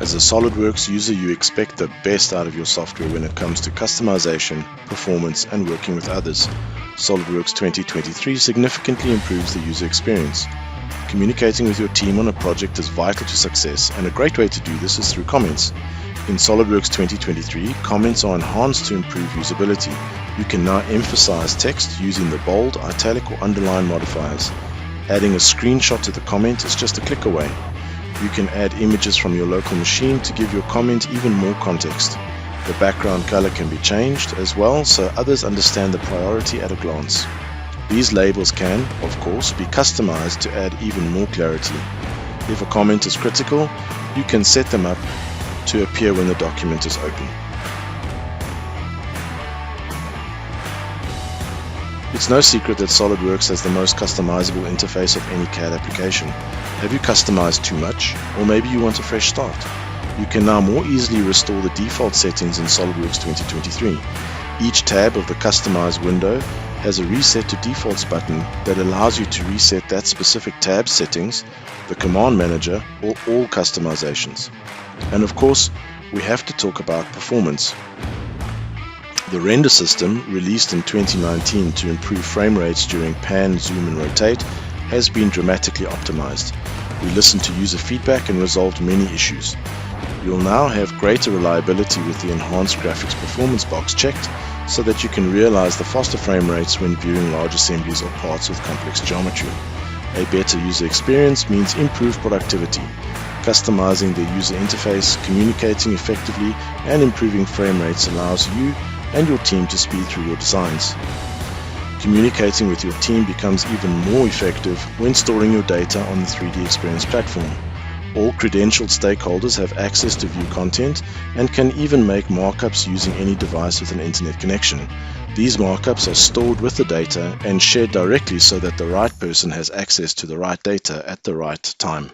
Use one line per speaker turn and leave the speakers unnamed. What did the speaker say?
As a SOLIDWORKS user, you expect the best out of your software when it comes to customization, performance, and working with others. SOLIDWORKS 2023 significantly improves the user experience. Communicating with your team on a project is vital to success, and a great way to do this is through comments. In SOLIDWORKS 2023, comments are enhanced to improve usability. You can now emphasize text using the bold, italic, or underline modifiers. Adding a screenshot to the comment is just a click away. You can add images from your local machine to give your comment even more context. The background color can be changed as well, so others understand the priority at a glance. These labels can, of course, be customized to add even more clarity. If a comment is critical, you can set them up to appear when the document is open. It's no secret that SOLIDWORKS has the most customizable interface of any CAD application. Have you customized too much? Or maybe you want a fresh start? You can now more easily restore the default settings in SOLIDWORKS 2023. Each tab of the Customize window has a Reset to Defaults button that allows you to reset that specific tab settings, the Command Manager, or all customizations. And of course, we have to talk about performance. The render system, released in 2019 to improve frame rates during pan, zoom, and rotate, has been dramatically optimized. We listened to user feedback and resolved many issues. You'll now have greater reliability with the enhanced graphics performance box checked, so that you can realize the faster frame rates when viewing large assemblies or parts with complex geometry. A better user experience means improved productivity. Customizing the user interface, communicating effectively, and improving frame rates allows you and your team to speed through your designs. Communicating with your team becomes even more effective when storing your data on the 3D Experience platform. All credentialed stakeholders have access to view content and can even make markups using any device with an internet connection. These markups are stored with the data and shared directly so that the right person has access to the right data at the right time.